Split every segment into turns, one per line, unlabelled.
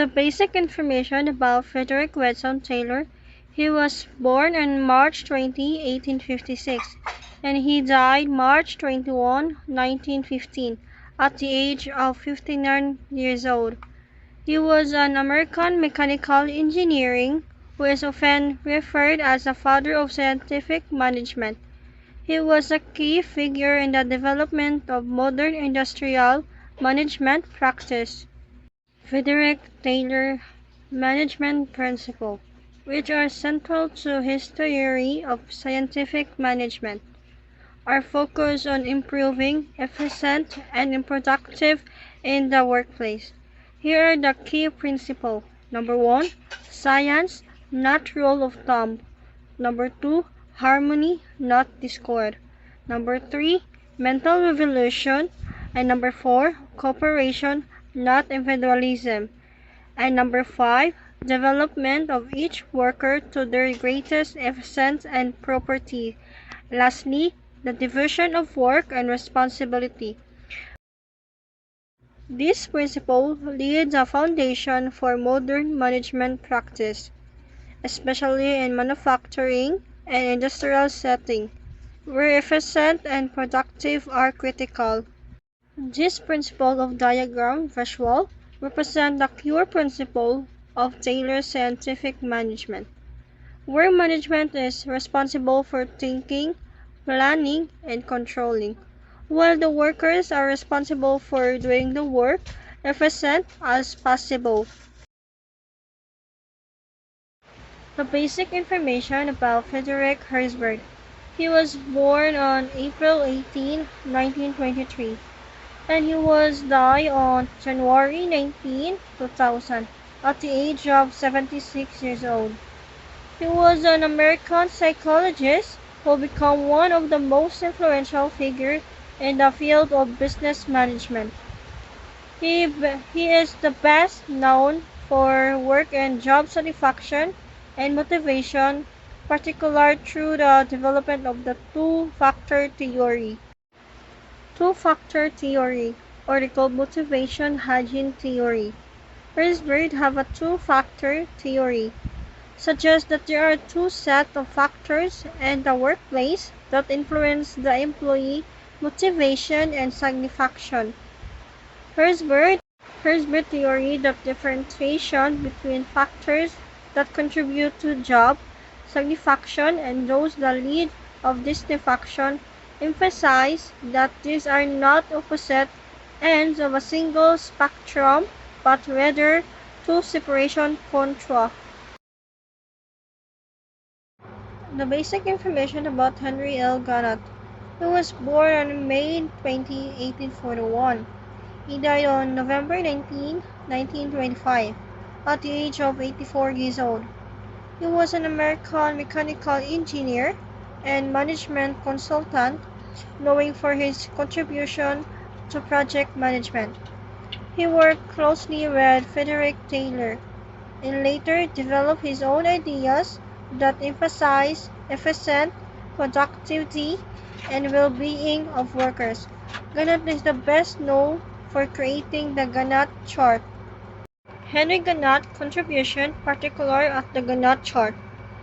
The basic information about Frederick Wedson Taylor: he was born on March 20, 1856, and he died March 21, 1915, at the age of 59 years old. He was an American mechanical engineering who is often referred as the father of scientific management. He was a key figure in the development of modern industrial management practice. Frederick Taylor management principles, which are central to his theory of scientific management, are focused on improving efficient and productive in the workplace. Here are the key principles. Number 1, science, not rule of thumb. Number 2, harmony, not discord. Number 3, mental revolution. And number 4, cooperation, not individualism. And number 5, development of each worker to their greatest efficiency and property. Lastly, the division of work and responsibility. This principle laid the foundation for modern management practice, especially in manufacturing and industrial settings, where efficient and productive are critical. This principle of diagram visual represents the core principle of Taylor's scientific management, where management is responsible for thinking, planning, and controlling, while the workers are responsible for doing the work efficient as possible. The basic information about Frederick Herzberg: he was born on April 18, 1923, and he was died on January 19, 2000, at the age of 76 years old. He was an American psychologist who became one of the most influential figures in the field of business management. He is the best known for work and job satisfaction and motivation, particularly through the development of the two-factor theory. Two-factor theory, or the called motivation hygiene theory. Herzberg have a two-factor theory, suggests that there are two sets of factors in the workplace that influence the employee motivation and satisfaction. Herzberg theory that differentiation between factors that contribute to job satisfaction and those that lead of dissatisfaction emphasize that these are not opposite ends of a single spectrum, but rather two separation contra. The basic information about Henry L. Gannett: he was born on May 20, 1841. He died on November 19, 1925, at the age of 84 years old. He was an American mechanical engineer and management consultant, known for his contribution to project management. He worked closely with Frederick Taylor, and later developed his own ideas that emphasize efficient productivity and well-being of workers. Gannett is the best known for creating the Gannett chart. Henry Gannett's contribution, particularly at the Gannett chart,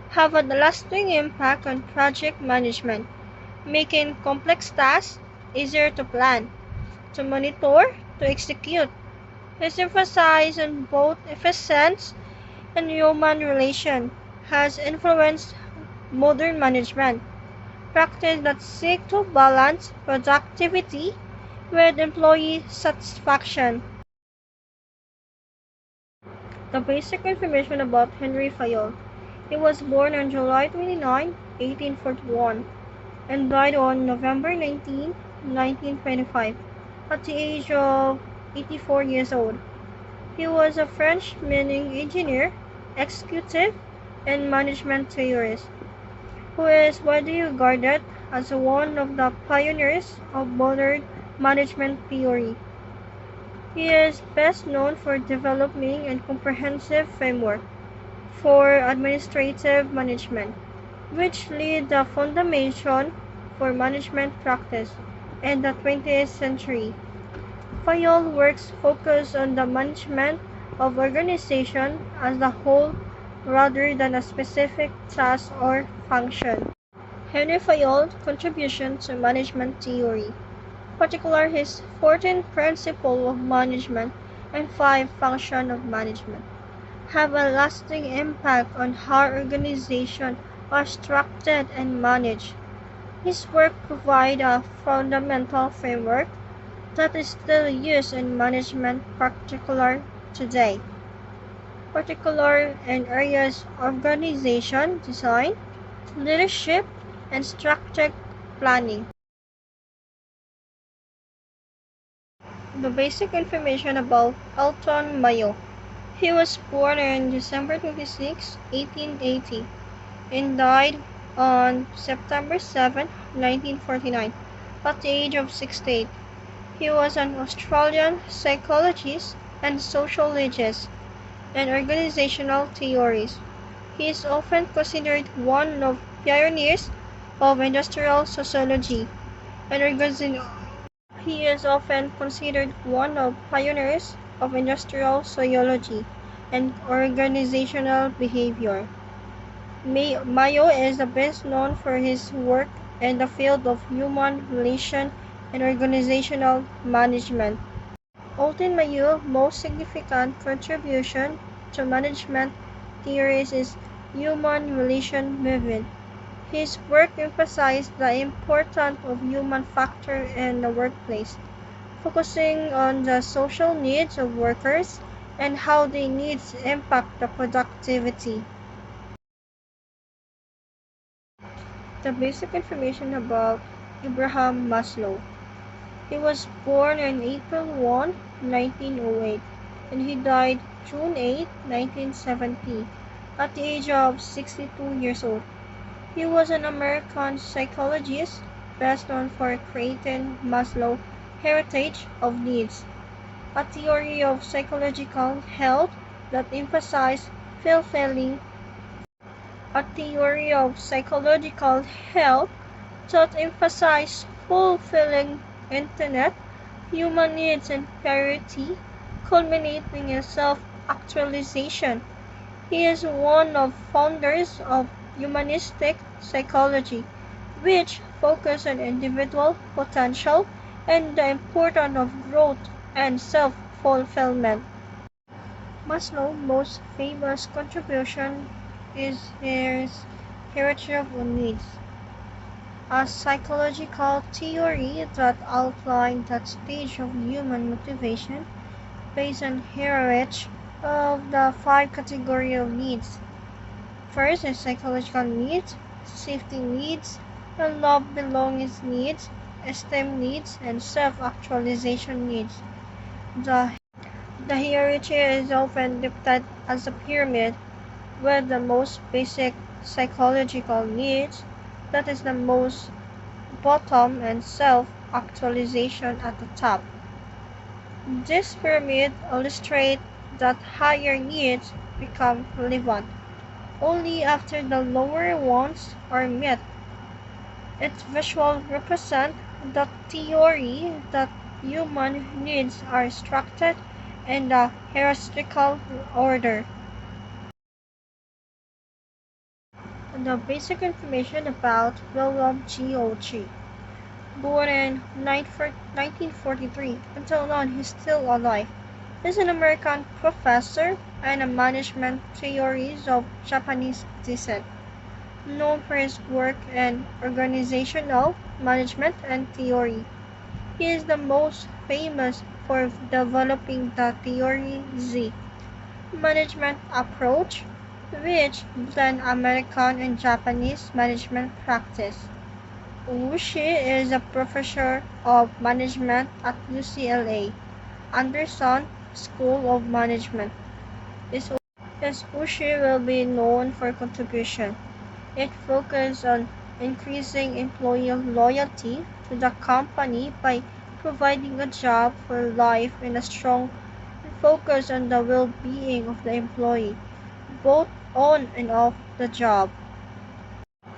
have a lasting impact on project management, making complex tasks easier to plan, to monitor, to execute. His emphasis on both efficiency and human relation has influenced modern management practice that seek to balance productivity with employee satisfaction. The basic information about Henry Fayol: he was born on July 29, 1841, and died on November 19, 1925, at the age of 84 years old. He was a French mining engineer, executive, and management theorist, who is widely regarded as one of the pioneers of modern management theory. He is best known for developing a comprehensive framework for administrative management, which laid the foundation for management practice in the 20th century. Fayol works focus on the management of organization as a whole rather than a specific task or function. Henry Fayol's contribution to management theory, particular his 14 principles of management and 5 functions of management, have a lasting impact on how organizations are structured and managed. His work provides a fundamental framework that is still used in management particular today, particular in areas of organization design, leadership, and strategic planning. The basic information about Elton Mayo. He was born on December 26, 1880, and died on September 7, 1949, at the age of 68. He was an Australian psychologist and sociologist and organizational theorist. He is often considered one of the pioneers of industrial sociology and he is often considered one of pioneers of industrial sociology and organizational behavior. Mayo is best known for his work in the field of human relation and organizational management. Alton Mayu's most significant contribution to management theories is human relation movement. His work emphasized the importance of human factor in the workplace, focusing on the social needs of workers and how their needs impact the productivity. The basic information about Abraham Maslow. He was born on April 1, 1908, and he died June 8, 1970, at the age of 62 years old. He was an American psychologist best known for creating Maslow's hierarchy of needs, a theory of psychological health that emphasized fulfilling a theory of psychological health that emphasized fulfilling intimate human needs and priority, culminating in self-actualization. He is one of founders of humanistic psychology, which focus on individual potential and the importance of growth and self-fulfillment. Maslow's most famous contribution is his hierarchy of needs, a psychological theory that outlined that stage of human motivation based on hierarchy of the 5 categories of needs. First is psychological needs, safety needs, and love belonging needs, esteem needs, and self-actualization needs. The, the hierarchy is often depicted as a pyramid with the most basic psychological needs, that is the most bottom, and self-actualization at the top. This pyramid illustrates that higher needs become relevant only after the lower ones are met. Its visual represents the theory that human needs are structured in the hierarchical order. The basic information about William G. Oshie. Born in 1943, until now he's still alive, is an American professor and a management theories of Japanese descent, known for his work in organizational management and theory. He is the most famous for developing the Theory Z management approach, which blends American and Japanese management practice. Wuxi is a professor of management at UCLA Anderson School of Management. His Wuxi will be known for contribution. It focuses on increasing employee loyalty to the company by providing a job for life and a strong focus on the well-being of the employee, both on and off the job.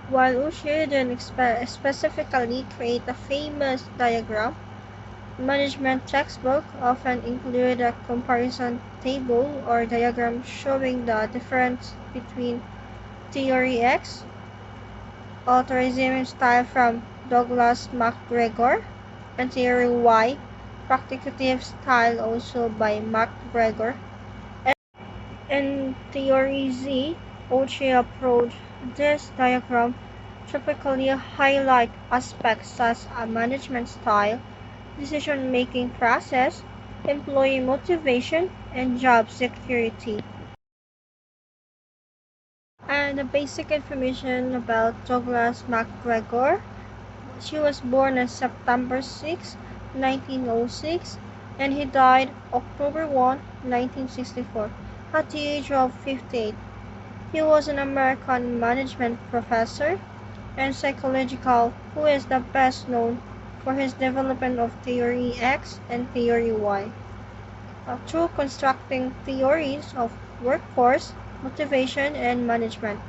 While Ushir didn't specifically create a famous diagram, Management textbooks often include a comparison table or diagram showing the difference between Theory X, authorism style from Douglas MacGregor, and Theory Y, practicative style also by MacGregor, and Theory Z, Ochi approach. This diagram typically highlight aspects such as management style, decision-making process, employee motivation, and job security. And the basic information about Douglas MacGregor. She was born on September 6, 1906, and he died October 1, 1964, at the age of 58. He was an American management professor and psychological who is the best known for his development of Theory X and Theory Y. Through constructing theories of workforce, motivation, and management.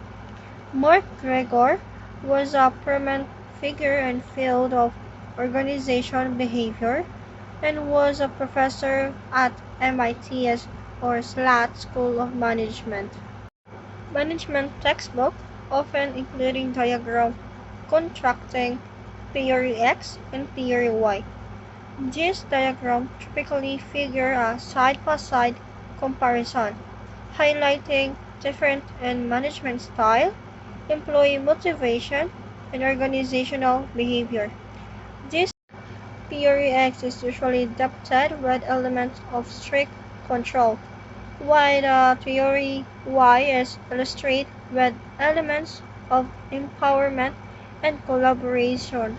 Mark Gregor was a prominent figure in the field of organization behavior and was a professor at MIT's or SLAT School of Management. Management textbook, often including diagram contrasting Theory X and Theory Y. These diagrams typically figure a side-by-side comparison, highlighting different in management style, employee motivation, and organizational behavior. This Theory X is usually depicted with elements of strict control, while the Theory Y is illustrated with elements of empowerment and collaboration.